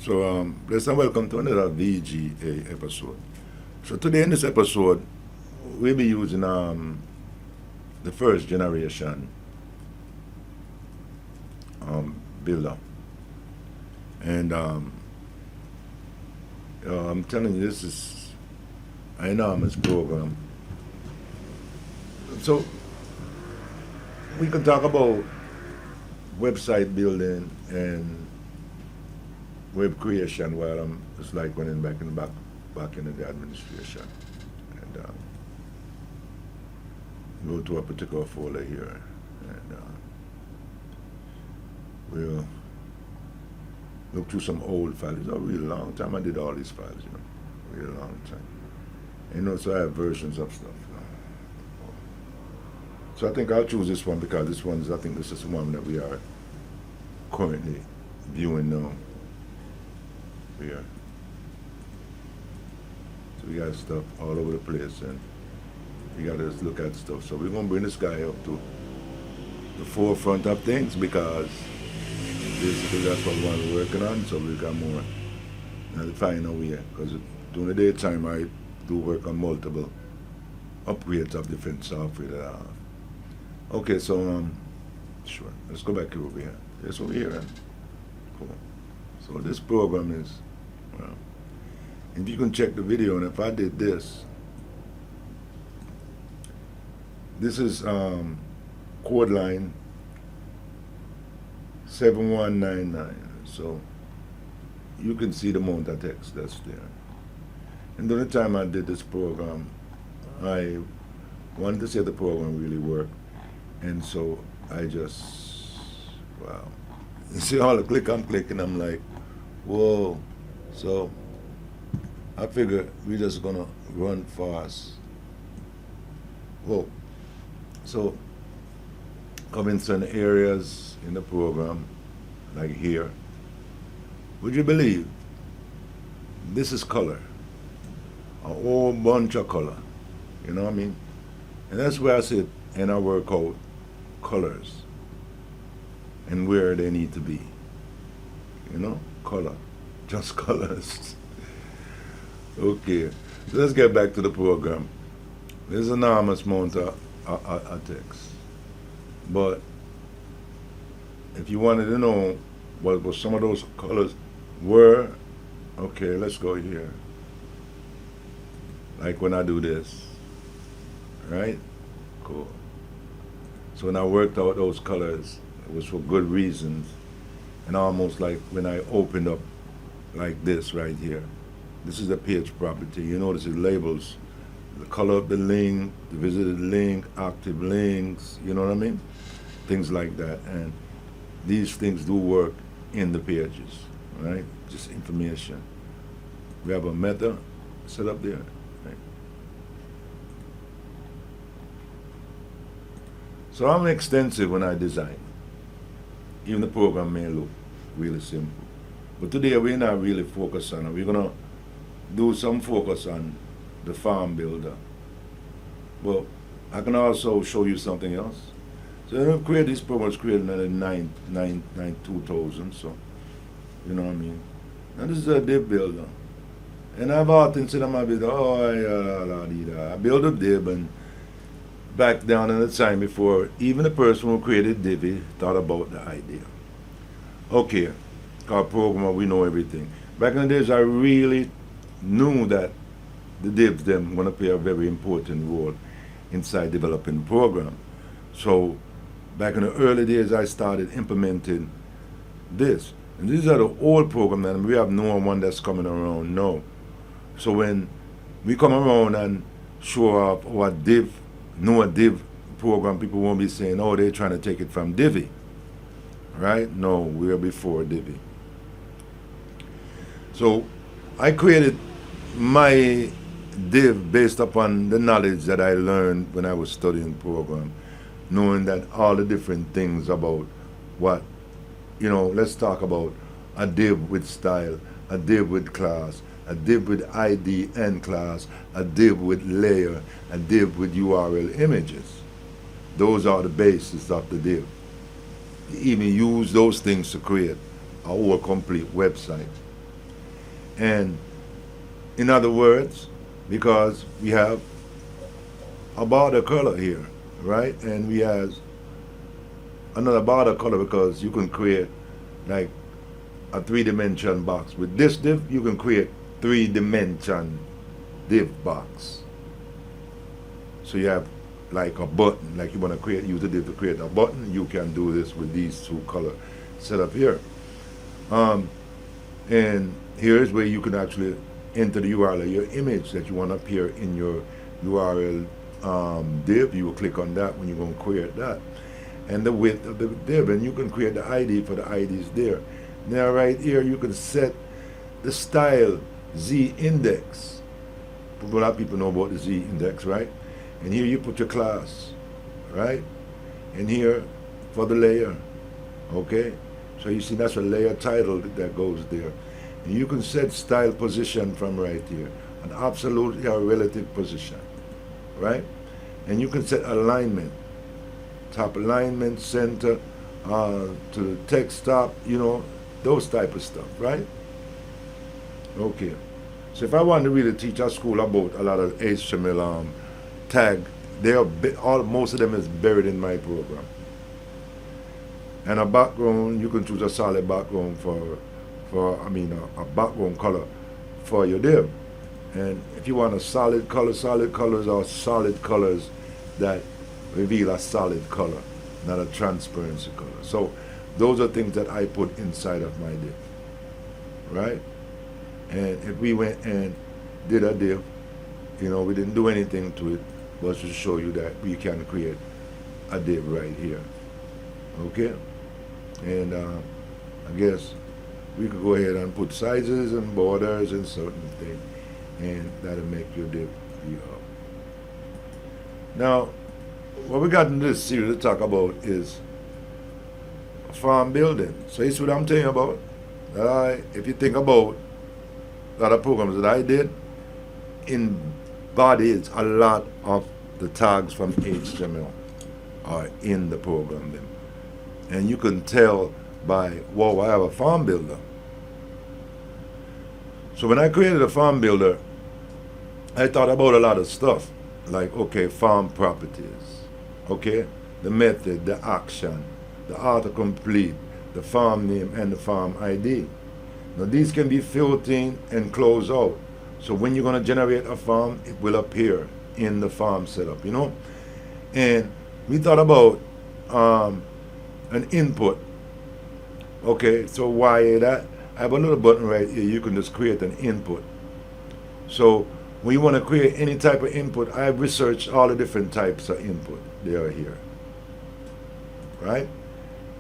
Bless and welcome to another VGA episode. So today in this episode, we'll be using the first generation builder. And I'm telling you, this is an enormous program. So we can talk about website building and web creation while I'm just like running back into the administration, and go to a particular folder here, and we'll look through some old files. It's a really long time I did all these files, really long time. So I have versions of stuff. So I think I'll choose this one because I think this is the one that we are currently viewing now. Here. So we got stuff all over the place, and we got to just look at stuff. So we're going to bring this guy up to the forefront of things because basically that's what we want to be working on. So we got more to find a way, because during the daytime I do work on multiple upgrades of different software that I have. Okay, so sure, let's go back over here. Yes, over here. Cool. So this program is, if you can check the video, and if I did this is code line 7199. So you can see the amount of text that's there. And during the time I did this program, I wanted to see if the program really worked. And so I just, you see all the click I'm clicking, I'm like, whoa. So I figure we're just gonna run fast. Whoa. So come in certain areas in the program, like here. Would you believe this is color? A whole bunch of color. You know what I mean? And that's where I sit and I work out colors and where they need to be. Color. Just colors. Okay, so let's get back to the program. There's an enormous amount of text. But if you wanted to know what some of those colors were, okay, let's go here. Like when I do this, right? Cool. So when I worked out those colors, it was for good reasons. And almost like when I opened up like this right here. This is the page property. You notice it labels the color of the link, the visited link, active links, you know what I mean? Things like that. And these things do work in the pages, right? Just information. We have a meta set up there. Right? So I'm extensive when I design. Even the program may look really simple. But today we're not really focused on it. We're going to do some focus on the farm builder. But I can also show you something else. So I created this program, was created in the 2000, so you know what I mean. And this is a div builder. And I've often said to my builder, I built a div, and back down in the time before even the person who created Divi thought about the idea. Okay, our programmer, we know everything. Back in the days, I really knew that the divs them going to play a very important role inside developing the program. So back in the early days, I started implementing this. And these are the old programs, and we have no one that's coming around now. So when we come around and show off our div program, people won't be saying, oh, they're trying to take it from Divi. Right? No, we're before Divi. So I created my div based upon the knowledge that I learned when I was studying the program, knowing that all the different things about what, let's talk about a div with style, a div with class, a div with ID and class, a div with layer, a div with URL images. Those are the basis of the div. You even use those things to create a whole complete website. And in other words, because we have a border color here, right? And we have another border color because you can create like a 3-dimension box. With this div, you can create 3-dimension div box. So you have like a button, like you want to create, use a div to create a button, you can do this with these two color setup here. And here's where you can actually enter the URL of your image that you want to appear in your URL div. You will click on that when you're going to create that. And the width of the div, and you can create the ID for the IDs there. Now right here you can set the style Z index. A lot of people know about the Z index, right? And here you put your class, right? And here for the layer, okay? So you see that's a layer title that goes there. And you can set style position from right here, an absolute or relative position, right? And you can set alignment, top alignment, center, to the text top, you know, those type of stuff, right? Okay. So if I want to really teach a school about a lot of HTML tag, most of them is buried in my program. And a background, you can choose a solid background a background color for your div. And if you want a solid colors are solid colors that reveal a solid color, not a transparency color. So those are things that I put inside of my div, right? And if we went and did a div, you know, we didn't do anything to it, but to show you that we can create a div right here, okay? And I guess we could go ahead and put sizes and borders and certain things, and that'll make your div be up. Now, what we got in this series to talk about is farm building. So it's what I'm telling you about. If you think about a lot of programs that I did, embodies a lot of the tags from HTML are in the program then. And you can tell by, whoa, I have a farm builder. So when I created a farm builder, I thought about a lot of stuff, like, okay, farm properties, okay, the method, the action, the autocomplete, the farm name, and the farm ID. Now these can be filled in and closed out. So when you're going to generate a farm, it will appear in the farm setup, you know. And we thought about an input. Okay, so why that? I have a little button right here. You can just create an input. So when you want to create any type of input, I have researched all the different types of input. They are here, right?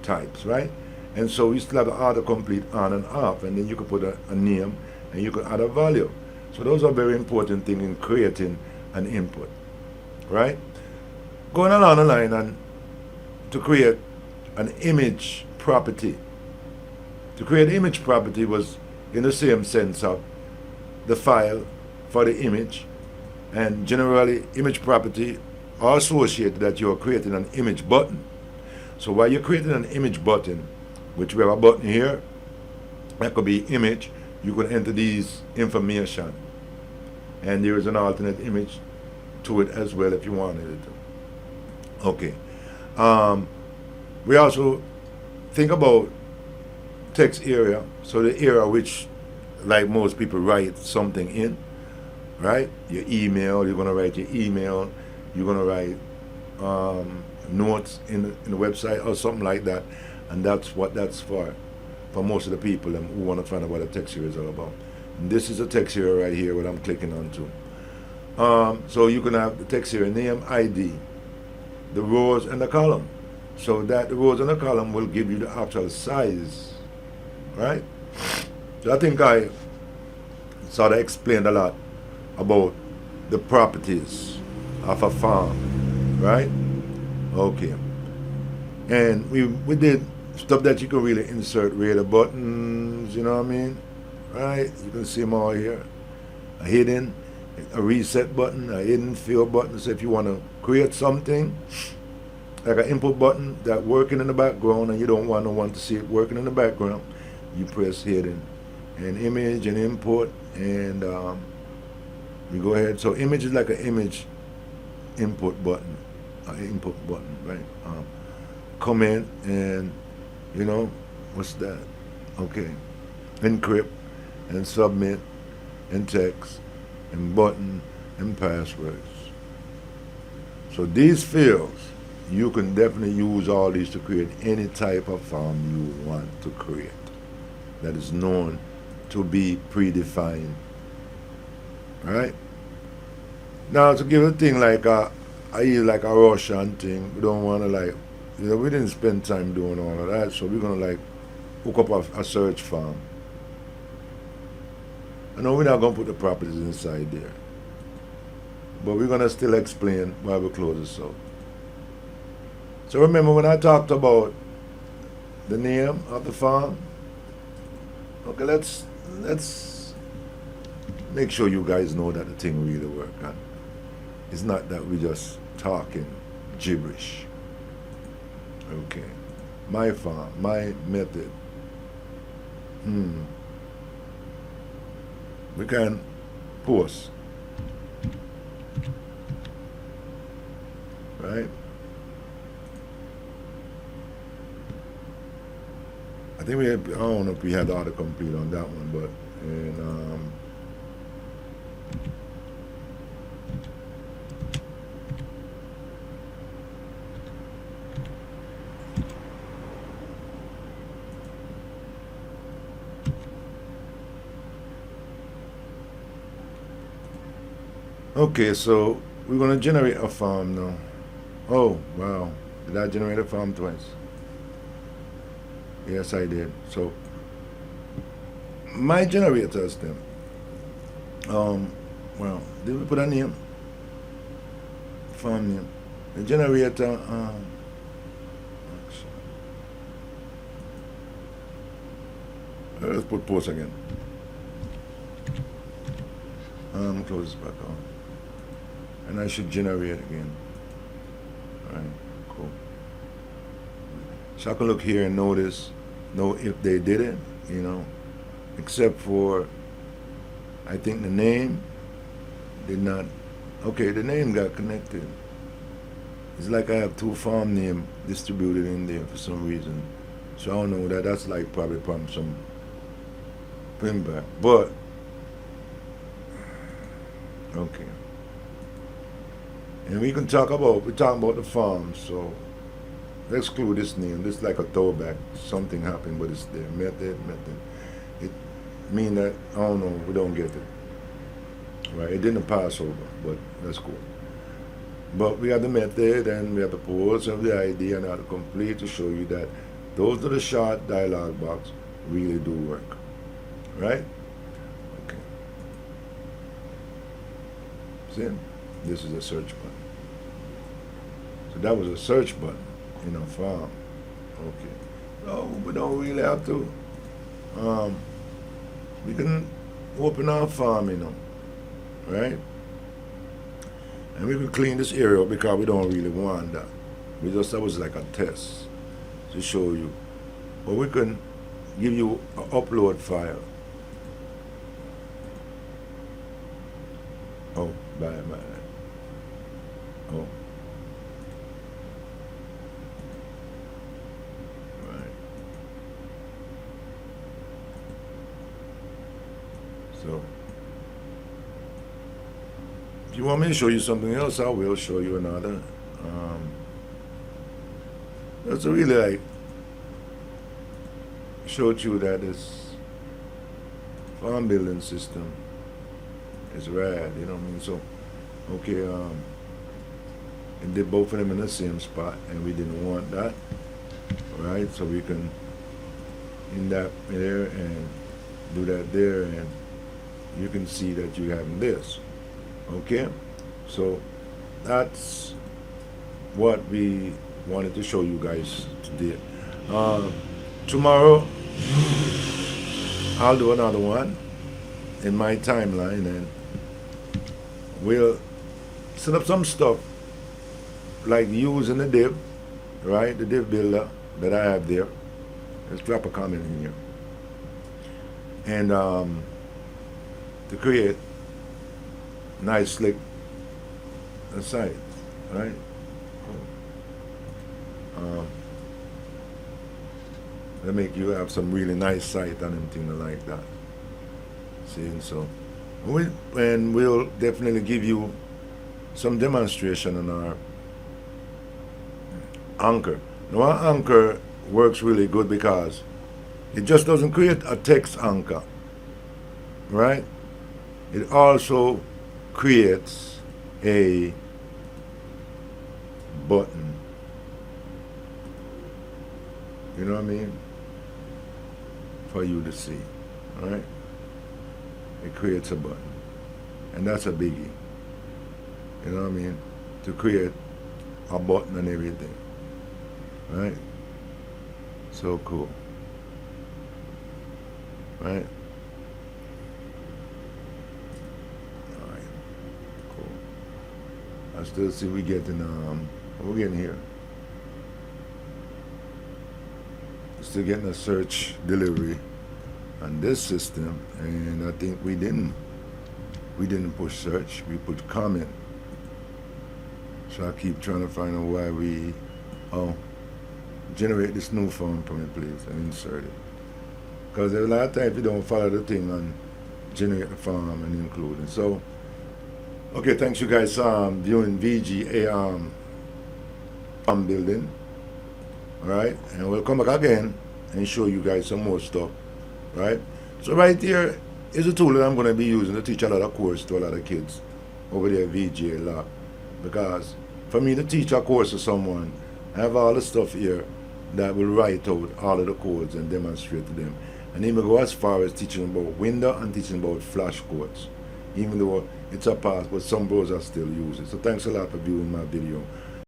Types, right? And so we still have the autocomplete on and off, and then you can put a name and you can add a value. So those are very important things in creating an input, right? Going along the line and to create an image property. To create image property was in the same sense of the file for the image, and generally image property are associated that you are creating an image button. So while you're creating an image button, which we have a button here, that could be image, you can enter these information, and there is an alternate image to it as well if you wanted it to. Okay. We also think about text area, so the area which, like most people, write something in, right? Your email, you're going to write your email, you're going to write notes in the website or something like that, and that's what that's for most of the people who want to find out what a text area is all about. And this is a text area right here, what I'm clicking onto. So you can have the text area name, ID, the rows and the column, so that the rows and the column will give you the actual size, right? So I think I sort of explained a lot about the properties of a farm, right? Okay. And we did stuff that you can really insert, radar buttons, you know what I mean? Right? You can see them all here. A hidden, a reset button, a hidden fill button. So if you want to create something, like an input button that working in the background and you don't want no one to see it working in the background, you press hidden and image and input, and we go ahead. So image is like an image input button, right? Comment and what's that? Okay, encrypt and submit and text and button and passwords. So these fields, you can definitely use all these to create any type of form you want to create that is known to be predefined. Right? Now to give a thing like I use like a Russian thing, we don't want to like, we didn't spend time doing all of that, so we're going to like hook up a search form. I know we're not going to put the properties inside there, but we're going to still explain why we close this out. So remember when I talked about the name of the farm? Okay, let's make sure you guys know that the thing really works. And it's not that we just talking gibberish. Okay, my farm, my method. We can post, right? I think I don't know if we had the autocomplete on that one, but okay, so we're gonna generate a farm now. Oh wow, did I generate a farm twice? Yes, I did. So my generators then. Well, did we put a name? Farm name. The generator. Let's put post again. Close this back on. And I should generate again. Alright, cool. So I can look here and know if they did it, except for, I think the name did not. Okay, the name got connected. It's like I have two farm name distributed in there for some reason. So I don't know that. That's like probably from some pinback. But okay. And we're talking about the farm, so let's exclude this name. This is like a throwback. Something happened, but it's there. Method. It mean that, I don't know, we don't get it. Right? It didn't pass over, but that's cool. But we have the method and we have the pose of the ID and how to complete to show you that those are the short dialog box really do work. Right? Okay. See? This is a search button. So that was a search button in a farm. Okay. No, we don't really have to. We can open our farm, right? And we can clean this area up because we don't really want that. That was like a test to show you. But we can give you an upload file. Oh, bye. Oh. Right. So, if you want me to show you something else, I will show you another. That's really like showed you that this farm building system is rad, you know what I mean? So, okay, and did both of them in the same spot, and we didn't want that, right? So we can in that there and do that there, and you can see that you have this. Okay, so that's what we wanted to show you guys today. Tomorrow I'll do another one in my timeline, and we'll set up some stuff like using the div, right? The div builder that I have there. Let's drop a comment in here. and to create nice slick sight, right? That make you have some really nice sight and everything like that. See, and so and we'll definitely give you some demonstration on our anchor. Now our anchor works really good because it just doesn't create a text anchor, right? It also creates a button. You know what I mean? For you to see, right? It creates a button, and that's a biggie. You know what I mean? To create a button and everything, right? So cool, right? All right, cool. I still see we're getting here. Still getting a search delivery on this system, and I think we didn't push search, we put comment. So I keep trying to find out why we generate this new form for me, please, and insert it, because there's a lot of times you don't follow the thing and generate the form and include it. So okay, thanks you guys viewing VGA farm building. Alright, and we'll come back again and show you guys some more stuff. Right? So right here is a tool that I'm going to be using to teach a lot of course to a lot of kids over there at VGA Lab. Because for me to teach a course to someone, I have all the stuff here that will write out all of the codes and demonstrate to them. And even go as far as teaching about window and teaching about flash codes. Even though it's a past, but some browsers still use it. So thanks a lot for viewing my video.